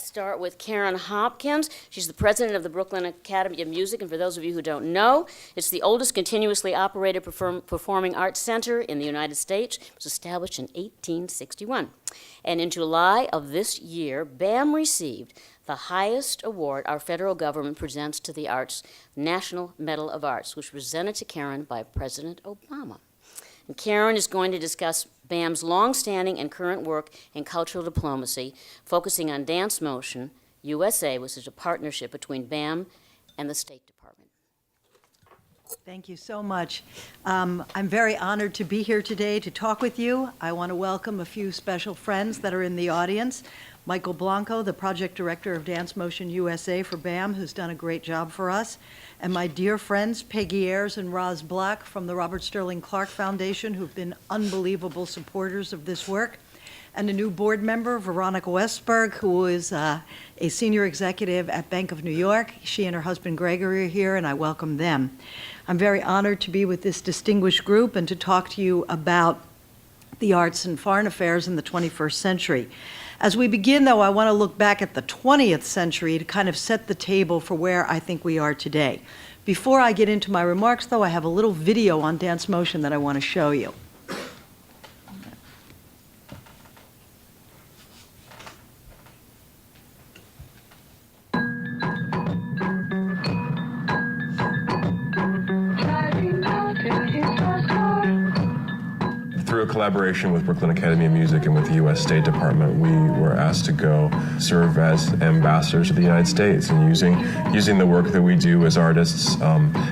start with Karen Hopkins. She's the president of the Brooklyn Academy of Music, and for those of you who don't know, it's the oldest continuously operated performing arts center in the United States. It was established in 1861. And in July of this year, BAM received the highest award our federal government presents to the arts, National Medal of Arts, which was presented to Karen by President Obama. And Karen is going to discuss BAM's long-standing and current work in cultural diplomacy, focusing on Dance Motion USA, which is a partnership between BAM and the State Department. Thank you so much. I'm very honored to be here today to talk with you. I want to welcome a few special friends that are in the audience. Michael Blanco, the project director of Dance Motion USA for BAM, who's done a great job for us. And my dear friends, Peggy Ayers and Roz Black from the Robert Sterling Clark Foundation, who've been unbelievable supporters of this work. And a new board member, Veronica Westberg, who is a senior executive at Bank of New York. She and her husband Gregory are here, and I welcome them. I'm very honored to be with this distinguished group and to talk to you about the arts and foreign affairs in the 21st century. As we begin, though, I want to look back at the 20th century to kind of set the table for where I think we are today. Before I get into my remarks, though, I have a little video on Dance Motion that I want to show you. Through a collaboration with Brooklyn Academy of Music and with the U.S. State Department, we were asked to go serve as ambassadors of the United States and using the work that we do as artists,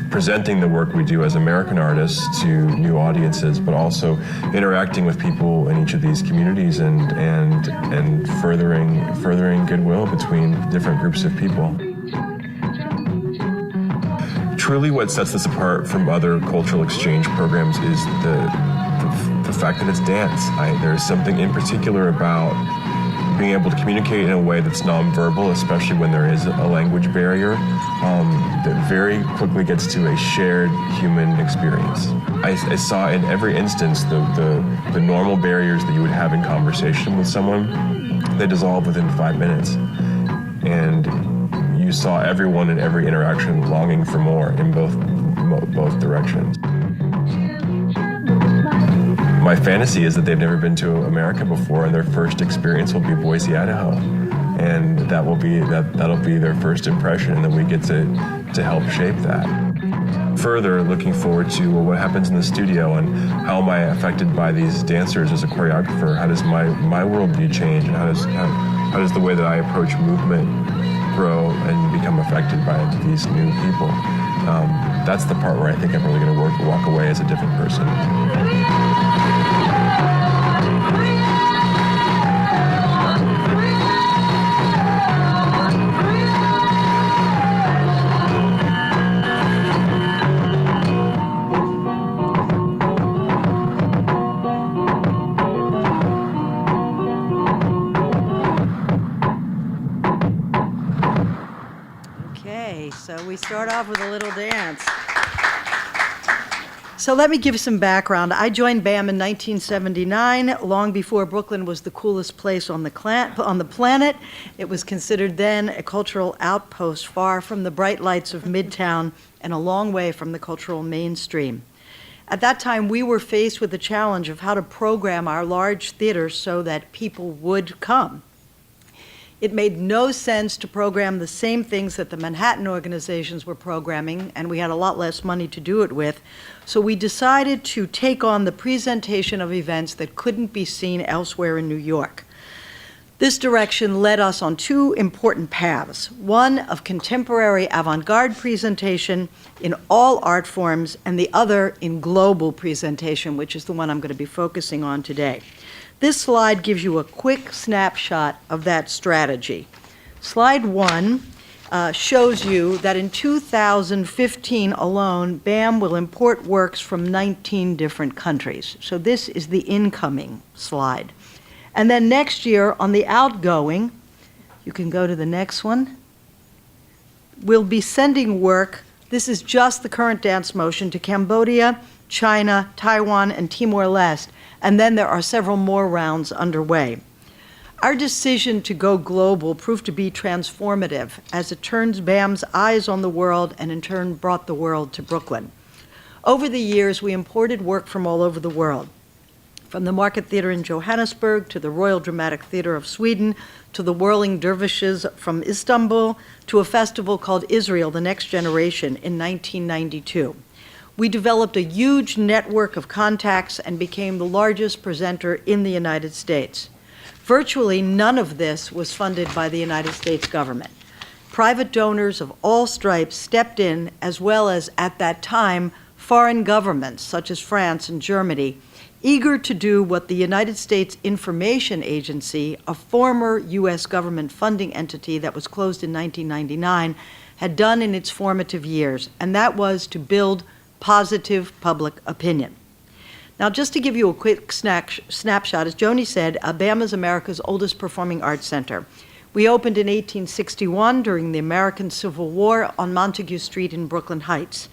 presenting the work we do as American artists to new audiences, but also interacting with people in each of these communities and furthering goodwill between different groups of people. Truly what sets this apart from other cultural exchange programs is the fact that it's dance. There's something in particular about being able to communicate in a way that's nonverbal, especially when there is a language barrier, that very quickly gets to a shared human experience. I saw in every instance the normal barriers that you would have in conversation with someone, they dissolve within 5 minutes. And you saw everyone in every interaction longing for more in both directions. My fantasy is that they've never been to America before, and their first experience will be Boise, Idaho, and that'll be their first impression, and then we get to help shape that. Further, looking forward to what happens in the studio and how am I affected by these dancers as a choreographer. How does my worldview change, and how does the way that I approach movement grow and become affected by these new people? That's the part where I think I'm really going to walk away as a different person. So we start off with a little dance. So let me give some background. I joined BAM in 1979, long before Brooklyn was the coolest place on the planet. It was considered then a cultural outpost far from the bright lights of Midtown and a long way from the cultural mainstream. At that time, we were faced with the challenge of how to program our large theaters so that people would come. It made no sense to program the same things that the Manhattan organizations were programming, and we had a lot less money to do it with. So we decided to take on the presentation of events that couldn't be seen elsewhere in New York. This direction led us on two important paths, one of contemporary avant-garde presentation in all art forms, and the other in global presentation, which is the one I'm going to be focusing on today. This slide gives you a quick snapshot of that strategy. Slide 1 shows you that in 2015 alone, BAM will import works from 19 different countries. So this is the incoming slide. And then next year, on the outgoing, you can go to the next one, we'll be sending work, this is just the current Dance Motion, to Cambodia, China, Taiwan, and Timor-Leste. And then there are several more rounds underway. Our decision to go global proved to be transformative as it turns BAM's eyes on the world and in turn brought the world to Brooklyn. Over the years, we imported work from all over the world, from the Market Theatre in Johannesburg to the Royal Dramatic Theatre of Sweden to the Whirling Dervishes from Istanbul to a festival called Israel, The Next Generation in 1992. We developed a huge network of contacts and became the largest presenter in the United States. Virtually none of this was funded by the United States government. Private donors of all stripes stepped in, as well as, at that time, foreign governments, such as France and Germany, eager to do what the United States Information Agency, a former U.S. government funding entity that was closed in 1999, had done in its formative years, and that was to build positive public opinion. Now, just to give you a quick snapshot, as Joni said, BAM is America's oldest performing arts center. We opened in 1861 during the American Civil War on Montague Street in Brooklyn Heights.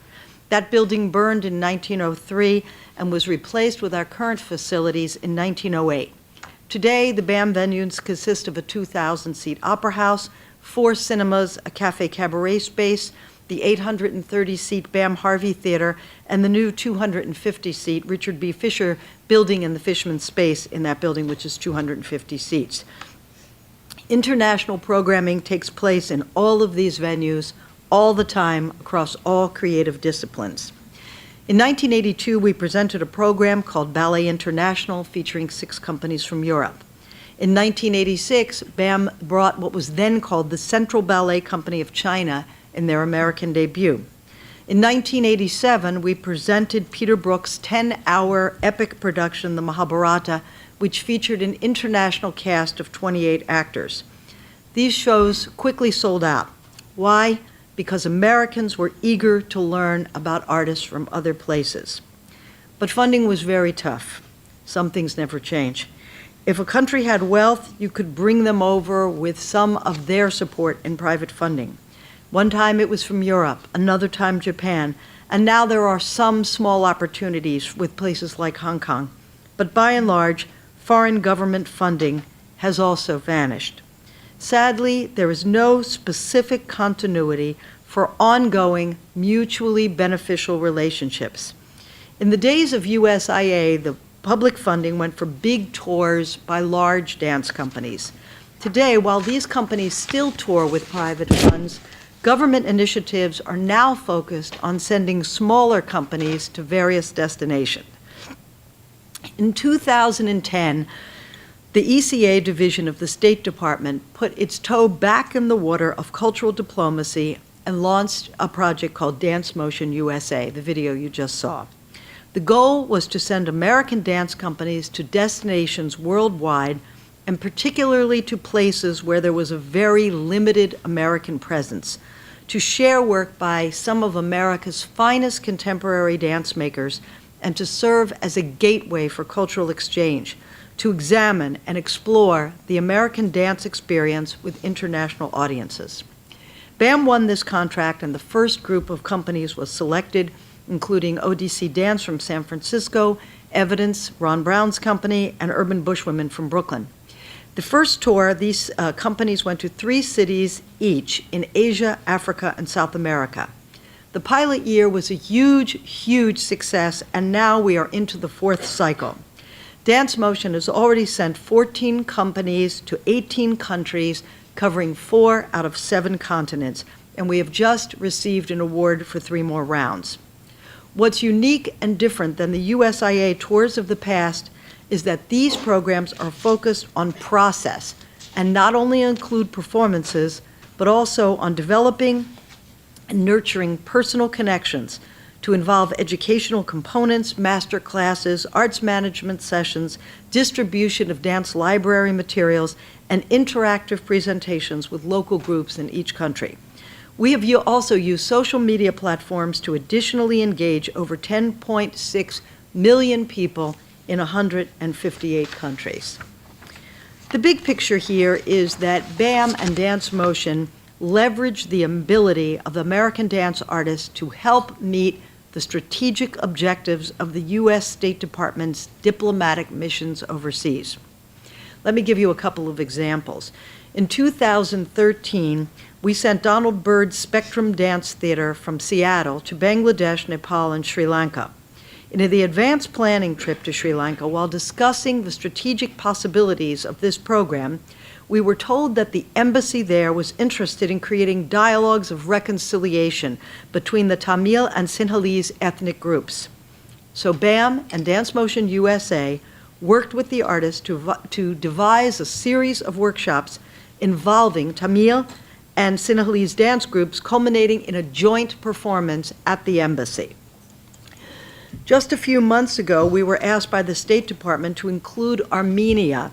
That building burned in 1903 and was replaced with our current facilities in 1908. Today, the BAM venues consist of a 2,000-seat opera house, 4 cinemas, a cafe cabaret space, the 830-seat BAM Harvey Theater, and the new 250-seat Richard B. Fisher building in the Fishman Space in that building, which is 250 seats. International programming takes place in all of these venues all the time across all creative disciplines. In 1982, we presented a program called Ballet International featuring 6 companies from Europe. In 1986, BAM brought what was then called the Central Ballet Company of China in their American debut. In 1987, we presented Peter Brook's 10-hour epic production, The Mahabharata, which featured an international cast of 28 actors. These shows quickly sold out. Why? Because Americans were eager to learn about artists from other places. But funding was very tough. Some things never change. If a country had wealth, you could bring them over with some of their support in private funding. One time it was from Europe, another time Japan, and now there are some small opportunities with places like Hong Kong. But by and large, foreign government funding has also vanished. Sadly, there is no specific continuity for ongoing, mutually beneficial relationships. In the days of USIA, the public funding went for big tours by large dance companies. Today, while these companies still tour with private funds, government initiatives are now focused on sending smaller companies to various destinations. In 2010, the ECA division of the State Department put its toe back in the water of cultural diplomacy and launched a project called Dance Motion USA, the video you just saw. The goal was to send American dance companies to destinations worldwide, and particularly to places where there was a very limited American presence, to share work by some of America's finest contemporary dance makers, and to serve as a gateway for cultural exchange, to examine and explore the American dance experience with international audiences. BAM won this contract, and the first group of companies was selected, including ODC Dance from San Francisco, Evidence, Ron Brown's company, and Urban Bushwomen from Brooklyn. The first tour, these companies went to 3 cities each in Asia, Africa, and South America. The pilot year was a huge, huge success, and now we are into the 4th cycle. Dance Motion has already sent 14 companies to 18 countries, covering 4 out of 7 continents, and we have just received an award for 3 more rounds. What's unique and different than the USIA tours of the past is that these programs are focused on process and not only include performances, but also on developing and nurturing personal connections to involve educational components, master classes, arts management sessions, distribution of dance library materials, and interactive presentations with local groups in each country. We have also used social media platforms to additionally engage over 10.6 million people in 158 countries. The big picture here is that BAM and Dance Motion leverage the ability of American dance artists to help meet the strategic objectives of the U.S. State Department's diplomatic missions overseas. Let me give you a couple of examples. In 2013, we sent Donald Byrd's Spectrum Dance Theater from Seattle to Bangladesh, Nepal, and Sri Lanka. In the advanced planning trip to Sri Lanka, while discussing the strategic possibilities of this program, we were told that the embassy there was interested in creating dialogues of reconciliation between the Tamil and Sinhalese ethnic groups. So BAM and Dance Motion USA worked with the artists to devise a series of workshops involving Tamil and Sinhalese dance groups, culminating in a joint performance at the embassy. Just a few months ago, we were asked by the State Department to include Armenia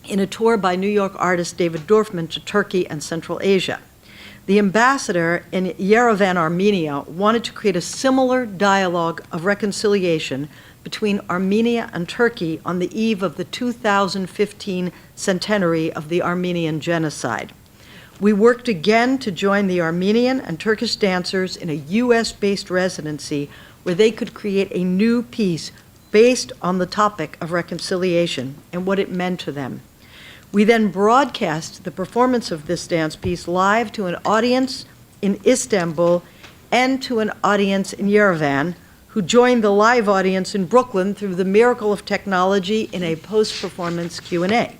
in a tour by New York artist David Dorfman to Turkey and Central Asia. The ambassador in Yerevan, Armenia, wanted to create a similar dialogue of reconciliation between Armenia and Turkey on the eve of the 2015 centenary of the Armenian genocide. We worked again to join the Armenian and Turkish dancers in a US-based residency where they could create a new piece based on the topic of reconciliation and what it meant to them. We then broadcast the performance of this dance piece live to an audience in Istanbul and to an audience in Yerevan, who joined the live audience in Brooklyn through the miracle of technology in a post-performance Q&A.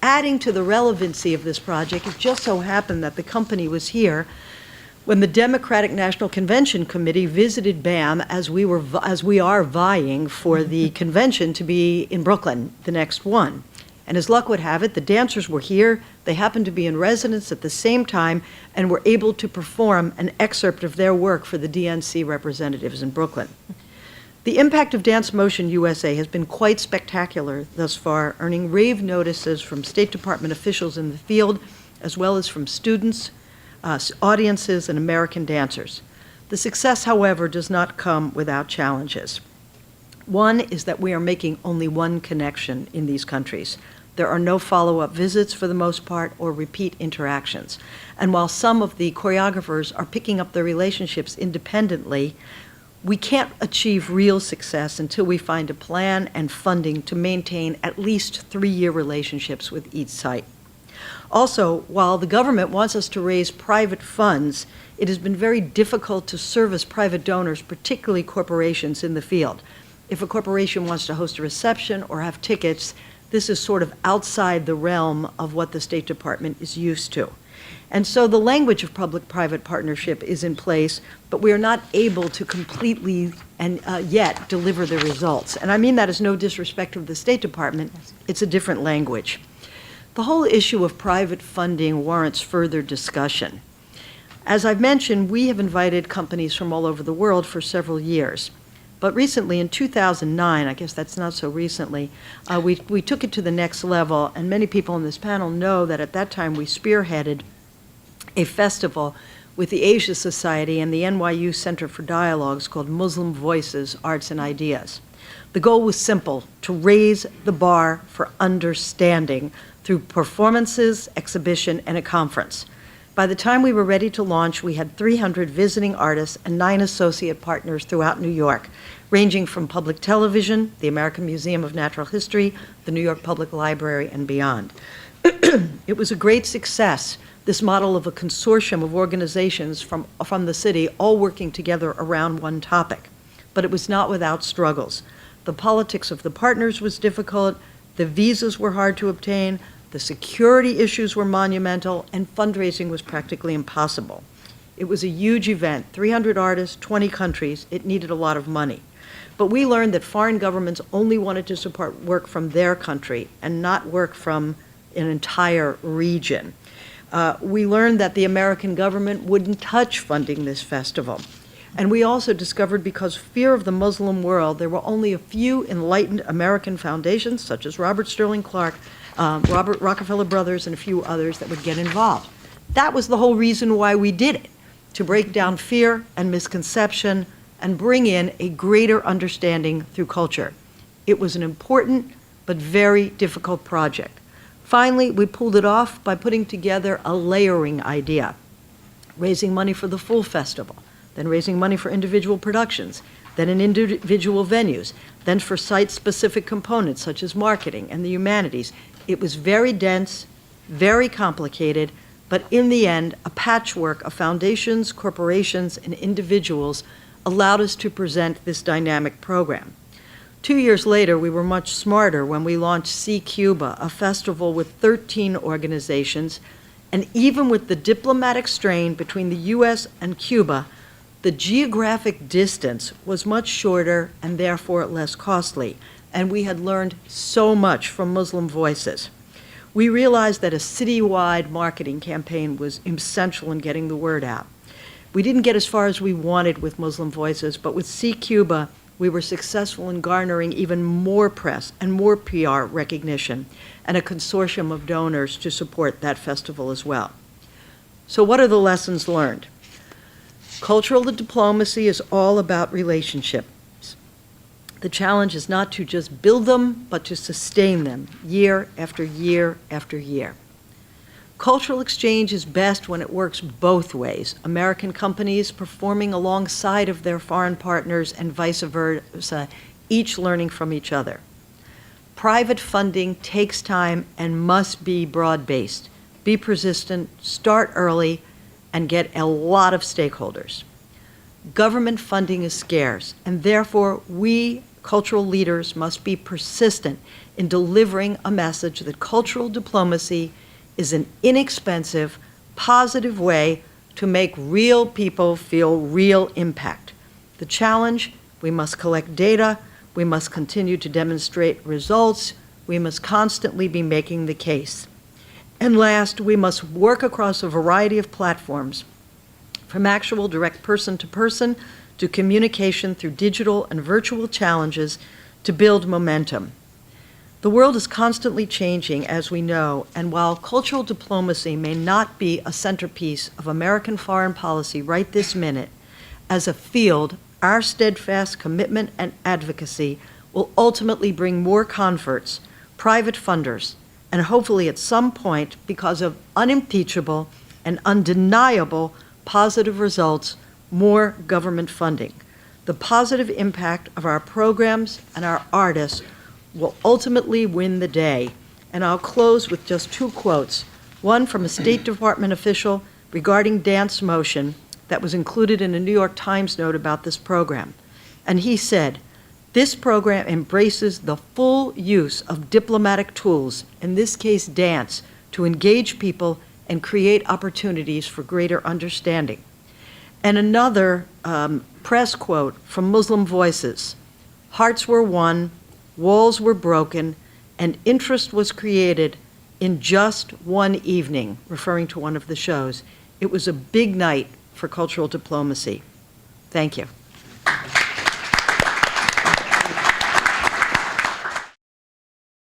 Adding to the relevancy of this project, it just so happened that the company was here when the Democratic National Convention Committee visited BAM as we are vying for the convention to be in Brooklyn, the next one. And as luck would have it, the dancers were here, they happened to be in residence at the same time, and were able to perform an excerpt of their work for the DNC representatives in Brooklyn. The impact of Dance Motion USA has been quite spectacular thus far, earning rave notices from State Department officials in the field, as well as from students, audiences, and American dancers. The success, however, does not come without challenges. One is that we are making only one connection in these countries. There are no follow-up visits for the most part or repeat interactions. And while some of the choreographers are picking up their relationships independently, we can't achieve real success until we find a plan and funding to maintain at least 3-year relationships with each site. Also, while the government wants us to raise private funds, it has been very difficult to service private donors, particularly corporations in the field. If a corporation wants to host a reception or have tickets, this is sort of outside the realm of what the State Department is used to. And so the language of public-private partnership is in place, but we are not able to completely and yet deliver the results. And I mean that as no disrespect of the State Department, it's a different language. The whole issue of private funding warrants further discussion. As I've mentioned, we have invited companies from all over the world for several years. But recently, in 2009, I guess that's not so recently, we took it to the next level, and many people on this panel know that at that time we spearheaded a festival with the Asia Society and the NYU Center for Dialogues called Muslim Voices, Arts and Ideas. The goal was simple: to raise the bar for understanding through performances, exhibition, and a conference. By the time we were ready to launch, we had 300 visiting artists and 9 associate partners throughout New York, ranging from public television, the American Museum of Natural History, the New York Public Library, and beyond. It was a great success, this model of a consortium of organizations from the city all working together around one topic. But it was not without struggles. The politics of the partners was difficult, the visas were hard to obtain, the security issues were monumental, and fundraising was practically impossible. It was a huge event, 300 artists, 20 countries. It needed a lot of money. But we learned that foreign governments only wanted to support work from their country and not work from an entire region. We learned that the American government wouldn't touch funding this festival. And we also discovered, because fear of the Muslim world, there were only a few enlightened American foundations, such as Robert Sterling Clark, Robert Rockefeller Brothers, and a few others that would get involved. That was the whole reason why we did it, to break down fear and misconception and bring in a greater understanding through culture. It was an important but very difficult project. Finally, we pulled it off by putting together a layering idea, raising money for the full festival, then raising money for individual productions, then in individual venues, then for site-specific components such as marketing and the humanities. It was very dense, very complicated, but in the end, a patchwork of foundations, corporations, and individuals allowed us to present this dynamic program. 2 years later, we were much smarter when we launched See Cuba, a festival with 13 organizations, and even with the diplomatic strain between the U.S. and Cuba, the geographic distance was much shorter and therefore less costly, and we had learned so much from Muslim Voices. We realized that a citywide marketing campaign was essential in getting the word out. We didn't get as far as we wanted with Muslim Voices, but with See Cuba, we were successful in garnering even more press and more PR recognition and a consortium of donors to support that festival as well. So what are the lessons learned? Cultural diplomacy is all about relationships. The challenge is not to just build them, but to sustain them year after year after year. Cultural exchange is best when it works both ways, American companies performing alongside of their foreign partners and vice versa, each learning from each other. Private funding takes time and must be broad-based. Be persistent, start early, and get a lot of stakeholders. Government funding is scarce, and therefore we, cultural leaders, must be persistent in delivering a message that cultural diplomacy is an inexpensive, positive way to make real people feel real impact. The challenge, we must collect data, we must continue to demonstrate results, we must constantly be making the case. And last, we must work across a variety of platforms, from actual direct person-to-person to communication through digital and virtual challenges to build momentum. The world is constantly changing, as we know, and while cultural diplomacy may not be a centerpiece of American foreign policy right this minute, as a field, our steadfast commitment and advocacy will ultimately bring more converts, private funders, and hopefully at some point, because of unimpeachable and undeniable positive results, more government funding. The positive impact of our programs and our artists will ultimately win the day. And I'll close with just two quotes, one from a State Department official regarding dance motion that was included in a New York Times note about this program. And he said, "This program embraces the full use of diplomatic tools, in this case dance, to engage people and create opportunities for greater understanding." And another press quote from Muslim Voices, "Hearts were won, walls were broken, and interest was created in just one evening," referring to one of the shows. It was a big night for cultural diplomacy. Thank you.